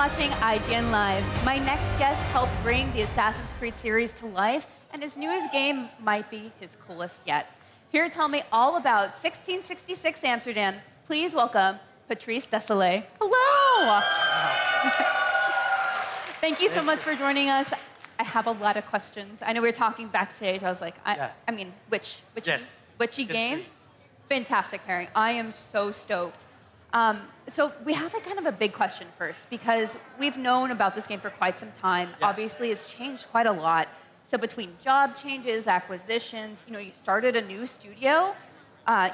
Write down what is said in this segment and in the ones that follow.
watching IGN Live. My next guest helped bring the Assassin's Creed series to life, and his newest game might be his coolest yet. Here to tell me all about 1666 Amsterdam, please welcome Patrice Désilets. Hello! Thank you so much for joining us. I have a lot of questions. I know we were talking backstage. I was like, I mean, witchy game? Fantastic pairing. I am so stoked. So we have a kind of a big question first, because we've known about this game for quite some time. Yeah. Obviously, it's changed quite a lot. So between job changes, acquisitions, you started a new studio.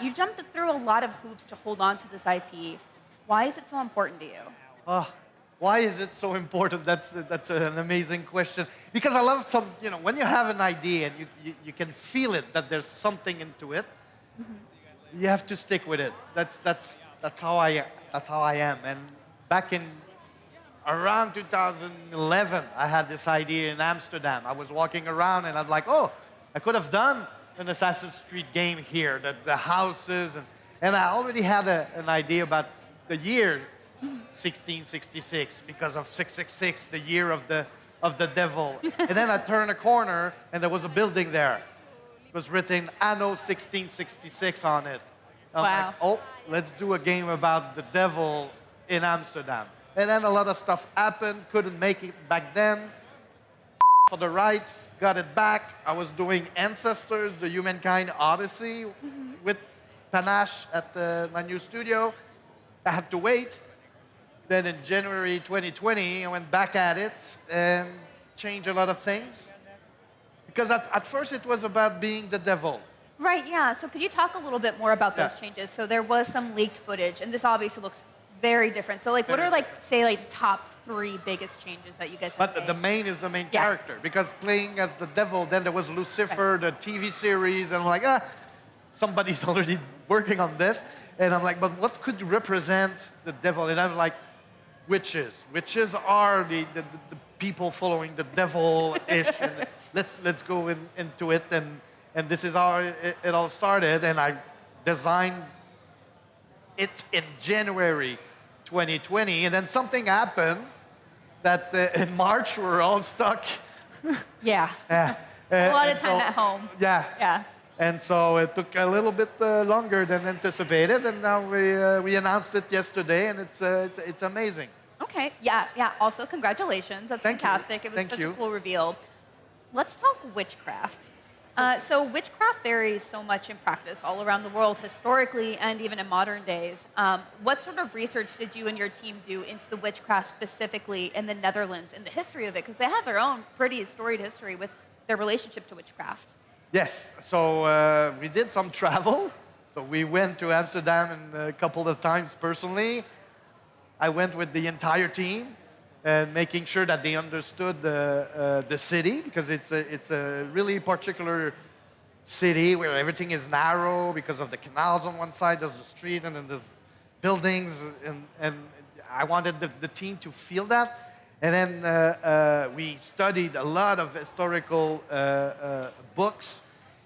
You've jumped through a lot of hoops to hold on to this IP. Why is it so important to you? Why is it so important? That's an amazing question. Because I love when you have an idea and you can feel it, that there's something into it, you have to stick with it. That's how I am. And back in around 2011, I had this idea in Amsterdam. I was walking around and I'm like, oh, I could have done an Assassin's Creed game here, the houses, and I already had an idea about the year 1666 because of 666, the year of the devil. And then I turned a corner and there was a building there. It was written Anno 1666 on it. I'm like, oh, let's do a game about the devil in Amsterdam. And then a lot of stuff happened, couldn't make it back then. For the rights, got it back. I was doing Ancestors, the Humankind Odyssey with Panache at my new studio. I had to wait. Then in January 2020, I went back at it and changed a lot of things. Because at first it was about being the devil. Right, yeah. So could you talk a little bit more about those changes? So there was some leaked footage, and this obviously looks very different. So what are the top 3 biggest changes that you guys have made? But the main is the main character, because playing as the devil, then there was Lucifer, the TV series, and I'm like, somebody's already working on this. And I'm like, but what could represent the devil? And I'm like, witches. Witches are the people following the devil-ish. And let's go into it. And this is how it all started. And I designed it in January 2020. And then something happened that in March we're all stuck. Yeah. A lot of time at home. Yeah. And so it took a little bit longer than anticipated, and now we announced it yesterday, and it's amazing. Okay, yeah. Also, congratulations. That's fantastic. It was such a cool reveal. Let's talk witchcraft. So witchcraft varies so much in practice all around the world, historically and even in modern days. What sort of research did you and your team do into the witchcraft specifically in the Netherlands and the history of it? Because they have their own pretty storied history with their relationship to witchcraft. Yes, so we did some travel. So we went to Amsterdam a couple of times personally. I went with the entire team and making sure that they understood the city, because it's a really particular city where everything is narrow because of the canals on one side, there's the street, and then there's buildings, and I wanted the team to feel that. And then we studied a lot of historical books.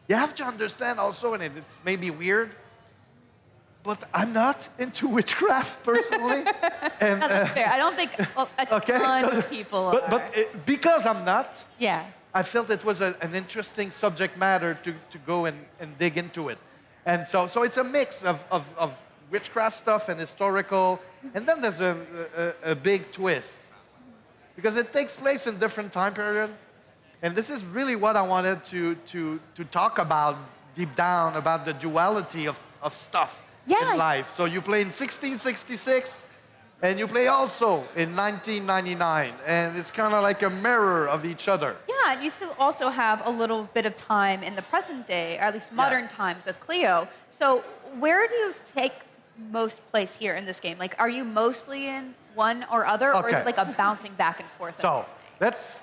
You have to understand also, and it's maybe weird, but I'm not into witchcraft personally. And, that's fair. I don't think a ton of people are. But because I'm not, yeah, I felt it was an interesting subject matter to go and dig into it. And so it's a mix of witchcraft stuff and historical. And then there's a big twist, because it takes place in different time period. And this is really what I wanted to talk about deep down, about the duality of stuff in life. So you play in 1666, and you play also in 1999. And it's kind of like a mirror of each other. Yeah, and you still also have a little bit of time in the present day, or at least modern times with Cleo. So where do you take most place here in this game? Like, are you mostly in one or other, or is it like a bouncing back and forth? So that's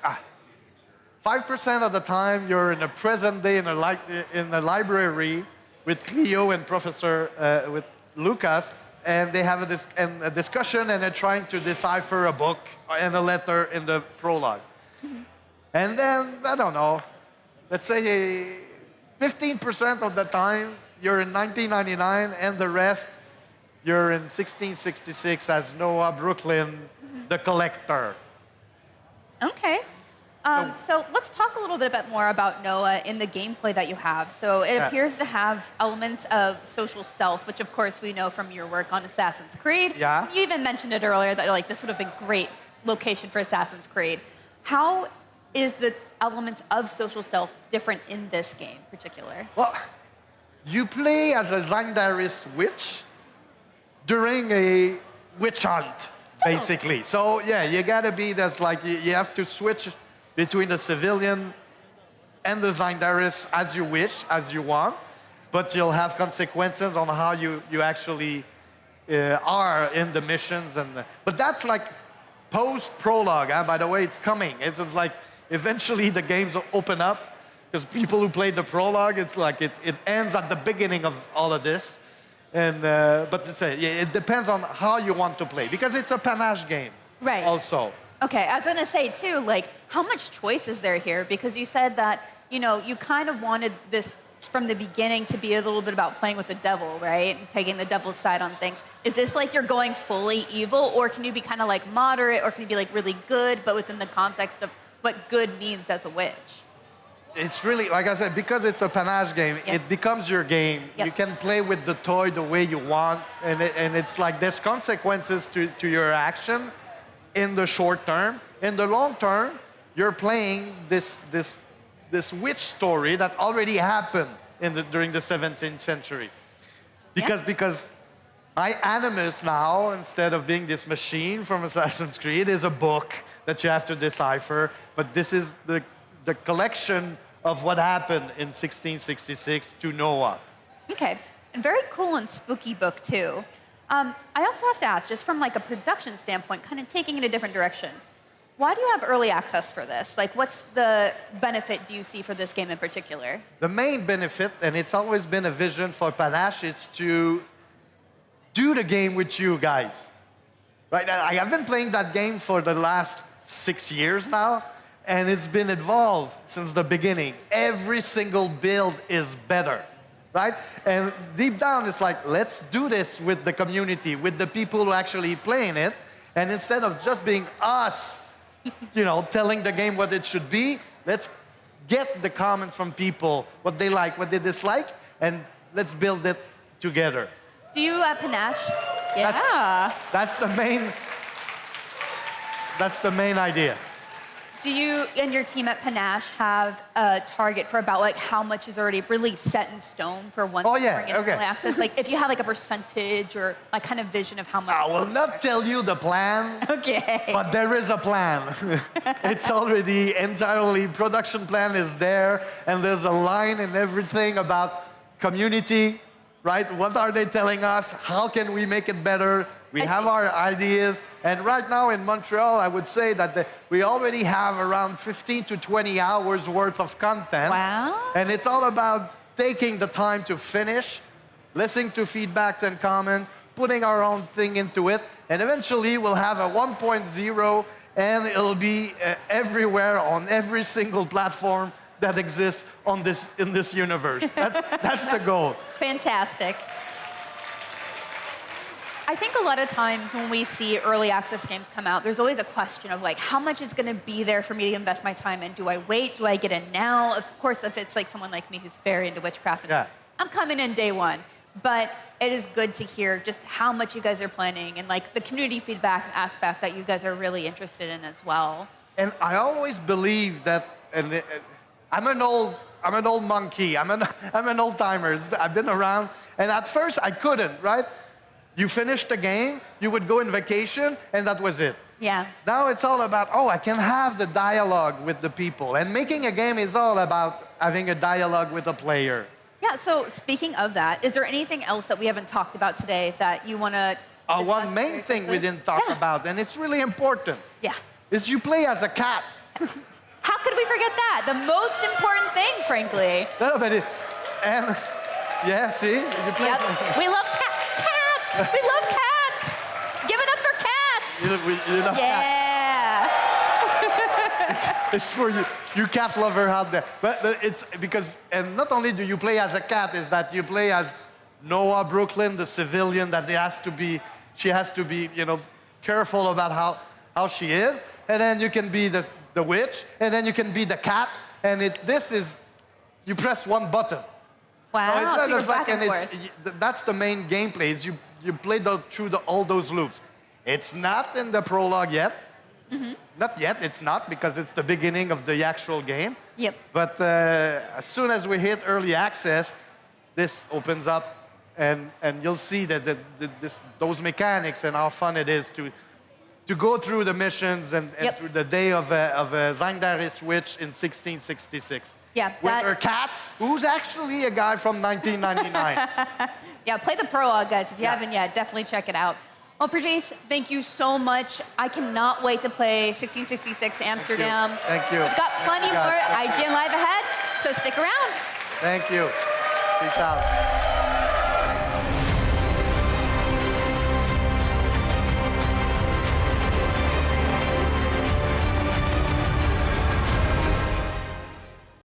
5% of the time you're in the present day in a library with Cleo and Professor with Lucas, and they have a discussion, and they're trying to decipher a book and a letter in the prologue. And then, I don't know, let's say 15% of the time you're in 1999, and the rest you're in 1666 as Noah, Brooklyn, the collector. Okay. So let's talk a little bit more about Noah in the gameplay that you have. So it appears to have elements of social stealth, which of course we know from your work on Assassin's Creed. Yeah. You even mentioned it earlier that like this would have been great location for Assassin's Creed. How is the elements of social stealth different in this game in particular? Well, you play as a Zandaris witch during a witch hunt, basically. So yeah, you gotta be, that's like, you have to switch between the civilian and the Zandaris as you wish, as you want, but you'll have consequences on how you actually are in the missions. But that's like post-prologue, by the way, it's coming. It's like, eventually the games will open up, because people who played the prologue, it's like, it ends at the beginning of all of this. And, but to say, yeah, it depends on how you want to play, because it's a panache game, right? Also. Okay, I was gonna say too, like, how much choice is there here? Because you said that, you know, you kind of wanted this from the beginning to be a little bit about playing with the devil, right? And taking the devil's side on things. Is this like you're going fully evil, or can you be kind of like moderate, or can you be like really good, but within the context of what good means as a witch? It's really, like I said, because it's a panache game, it becomes your game. You can play with the toy the way you want, and it's like there's consequences to your action in the short term. In the long term, you're playing this witch story that already happened during the 17th century. Because my animus now, instead of being this machine from Assassin's Creed, is a book that you have to decipher. But this is the collection of what happened in 1666 to Noah. Okay, and very cool and spooky book too. I also have to ask, just from like a production standpoint, kind of taking it a different direction, why do you have early access for this? Like, what's the benefit do you see for this game in particular? The main benefit, and it's always been a vision for Panache, is to do the game with you guys. Right? I have been playing that game for the last 6 years now, and it's been evolved since the beginning. Every single build is better. Right? And deep down, it's like, let's do this with the community, with the people who are actually playing it. And instead of just being us, you know, telling the game what it should be, let's get the comments from people, what they like, what they dislike, and let's build it together. Do you panache? Yeah. That's the main idea. Do you and your team at Panache have a target for about like how much is already really set in stone for one bring in early access? Like if you have like a percentage or like kind of vision of how much? I will not tell you the plan. Okay. But there is a plan. It's already entirely, production plan is there, and there's a line and everything about community, right? What are they telling us? How can we make it better? We have our ideas, and right now in Montreal, I would say that we already have around 15 to 20 hours worth of content. Wow. And it's all about taking the time to finish, listening to feedbacks and comments, putting our own thing into it, and eventually we'll have a 1.0, and it'll be everywhere on every single platform that exists in this universe. That's the goal. Fantastic. I think a lot of times when we see early access games come out, there's always a question of like, how much is going to be there for me to invest my time in? Do I wait? Do I get in now? Of course, if it's like someone like me who's very into Witchcraft, I'm coming in day one. But it is good to hear just how much you guys are planning and like the community feedback aspect that you guys are really interested in as well. And I always believe that, and I'm an old monkey. I'm an old timer. I've been around, and at first I couldn't, right? You finished the game, you would go on vacation, and that was it. Yeah. Now it's all about, I can have the dialogue with the people. And making a game is all about having a dialogue with a player. Yeah, so speaking of that, is there anything else that we haven't talked about today that you want to discuss? One main thing we didn't talk about, and it's really important, is you play as a cat. How could we forget that? The most important thing, frankly. No, but see? You play. Yep. We love cats. We love cats. Give it up for cats. You love cats. It's for you cat lover out there. But it's because, and not only do you play as a cat, is that you play as Noah Brooklyn, the civilian that she has to be, careful about how she is, and then you can be the witch, and then you can be the cat, and you press one button. Wow, So so back and forth. That's the main gameplay, is you play through all those loops. It's not in the prologue yet. Not yet, it's not, because it's the beginning of the actual game. Yep. But as soon as we hit early access, this opens up, and you'll see that those mechanics and how fun it is to go through the missions and through the day of a Zandaris witch in 1666. Yeah, with her cat, who's actually a guy from 1999. Yeah, play the prologue, guys. If you haven't yet, definitely check it out. Well, Patrice, thank you so much. I cannot wait to play 1666 Amsterdam. Thank you. We've got plenty more IGN Live ahead, so stick around. Thank you. Peace out.